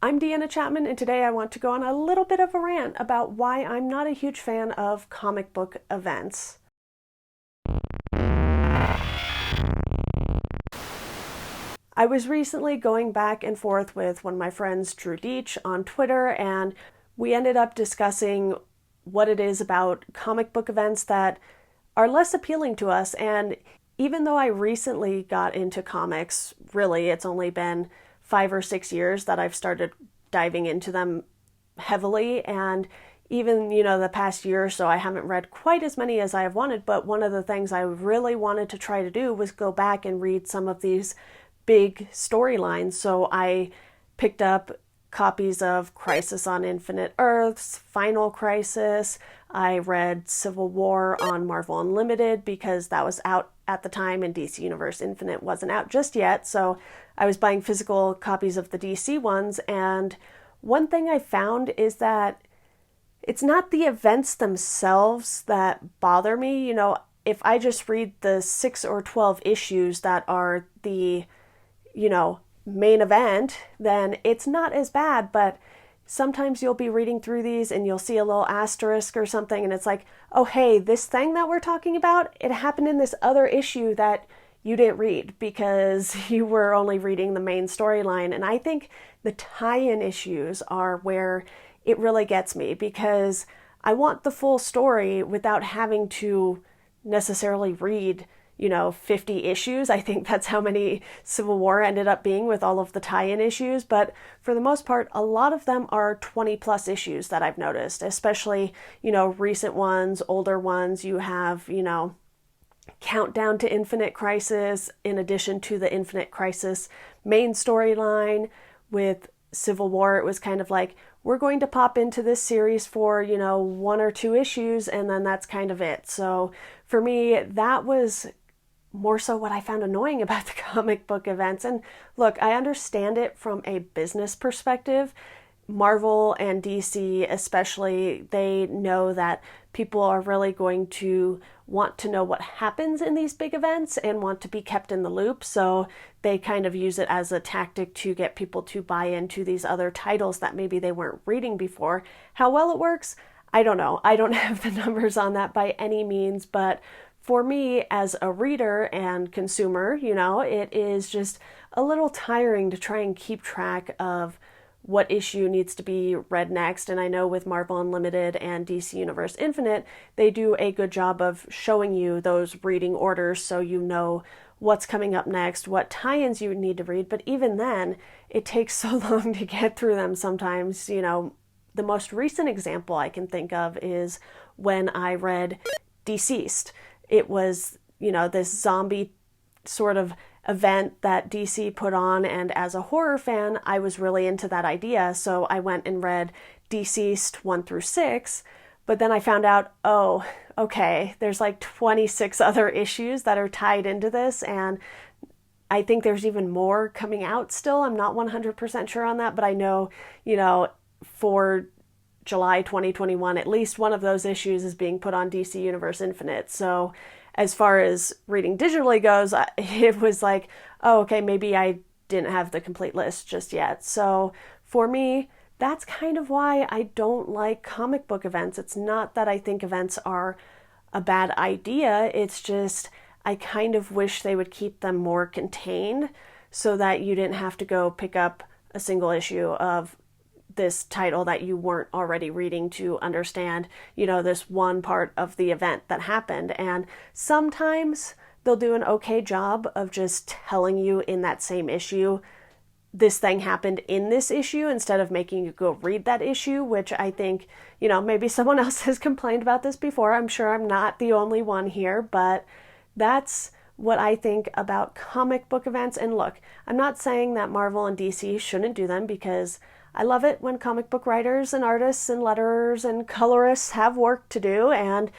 I'm Deanna Chapman, and today I want to go on a little bit of a rant about why I'm not a huge fan of comic book events. I was recently going back and forth with one of my friends, Drew Deach, on Twitter, and we ended up discussing what it is about comic book events that are less appealing to us. And even though I recently got into comics, really, it's only been 5 or 6 years that I've started diving into them heavily. And even, the past year or so, I haven't read quite as many as I have wanted. But one of the things I really wanted to try to do was go back and read some of these big storylines. So I picked up copies of Crisis on Infinite Earths, Final Crisis. I read Civil War on Marvel Unlimited because that was out at the time and DC Universe Infinite wasn't out just yet. So I was buying physical copies of the DC ones. And one thing I found is that it's not the events themselves that bother me. If I just read the 6 or 12 issues that are the main event, then it's not as bad. But sometimes you'll be reading through these and you'll see a little asterisk or something, and it's like, oh, hey, this thing that we're talking about, it happened in this other issue that you didn't read because you were only reading the main storyline. And I think the tie-in issues are where it really gets me, because I want the full story without having to necessarily read 50 issues. I think that's how many Civil War ended up being with all of the tie-in issues. But for the most part, a lot of them are 20 plus issues that I've noticed, especially, recent ones, older ones. You have, Countdown to Infinite Crisis, in addition to the Infinite Crisis main storyline. With Civil War, it was kind of like, we're going to pop into this series for, 1 or 2 issues, and then that's kind of it. So for me, that was more so what I found annoying about the comic book events. And look, I understand it from a business perspective. Marvel and DC especially, they know that people are really going to want to know what happens in these big events and want to be kept in the loop. So they kind of use it as a tactic to get people to buy into these other titles that maybe they weren't reading before. How well it works, I don't know. I don't have the numbers on that by any means, but for me as a reader and consumer, it is just a little tiring to try and keep track of what issue needs to be read next. And I know with Marvel Unlimited and DC Universe Infinite, they do a good job of showing you those reading orders so you know what's coming up next, what tie-ins you need to read. But even then, it takes so long to get through them sometimes. The most recent example I can think of is when I read Deceased. It was, this zombie sort of event that DC put on, and as a horror fan, I was really into that idea. So I went and read Deceased 1 through 6, but then I found out, oh, okay, there's like 26 other issues that are tied into this, and I think there's even more coming out still. I'm not 100% sure on that, but I know, for July 2021, at least one of those issues is being put on DC Universe Infinite. So as far as reading digitally goes, it was like, oh, okay, maybe I didn't have the complete list just yet. So for me, that's kind of why I don't like comic book events. It's not that I think events are a bad idea. It's just I kind of wish they would keep them more contained so that you didn't have to go pick up a single issue of this title that you weren't already reading to understand, this one part of the event that happened. And sometimes they'll do an okay job of just telling you in that same issue, this thing happened in this issue, instead of making you go read that issue, which I think, maybe someone else has complained about this before. I'm sure I'm not the only one here, but that's what I think about comic book events. And look, I'm not saying that Marvel and DC shouldn't do them, because I love it when comic book writers and artists and letterers and colorists have work to do, and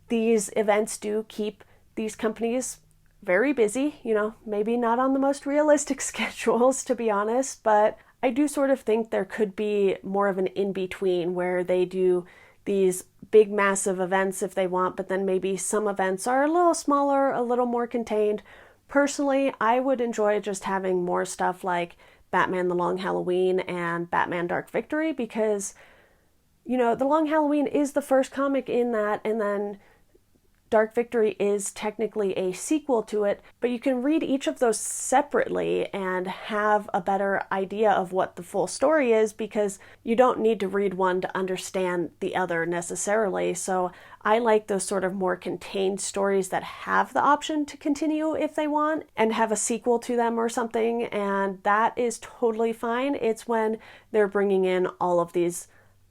these events do keep these companies very busy, maybe not on the most realistic schedules, to be honest, but I do sort of think there could be more of an in-between where they do these big massive events if they want, but then maybe some events are a little smaller, a little more contained. Personally, I would enjoy just having more stuff like Batman The Long Halloween and Batman Dark Victory, because, you know, The Long Halloween is the first comic in that, and then Dark Victory is technically a sequel to it, but you can read each of those separately and have a better idea of what the full story is, because you don't need to read one to understand the other necessarily. So I like those sort of more contained stories that have the option to continue if they want and have a sequel to them or something, and that is totally fine. It's when they're bringing in all of these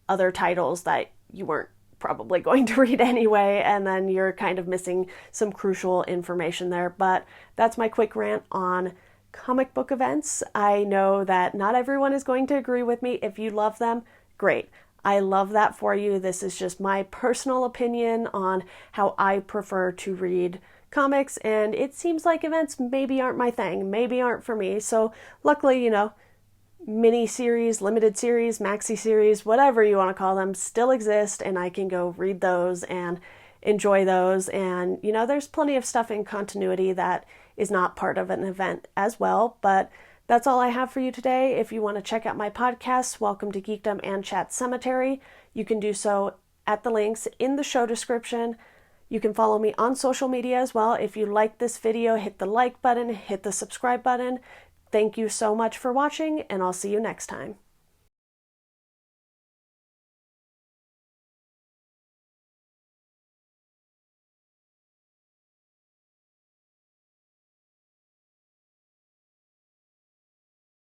other titles that you weren't probably going to read anyway, and then you're kind of missing some crucial information there. But that's my quick rant on comic book events. I know that not everyone is going to agree with me. If you love them, great. I love that for you. This is just my personal opinion on how I prefer to read comics, and it seems like events maybe aren't my thing, maybe aren't for me. So luckily, you know, mini series, limited series, maxi series, whatever you want to call them, still exist, and I can go read those and enjoy those. And, you know, there's plenty of stuff in continuity that is not part of an event as well. But that's all I have for you today. If you want to check out my podcasts, Welcome to Geekdom and Chat Cemetery, you can do so at the links in the show description. You can follow me on social media as well. If you like this video, hit the like button, hit the subscribe button. Thank you so much for watching, and I'll see you next time.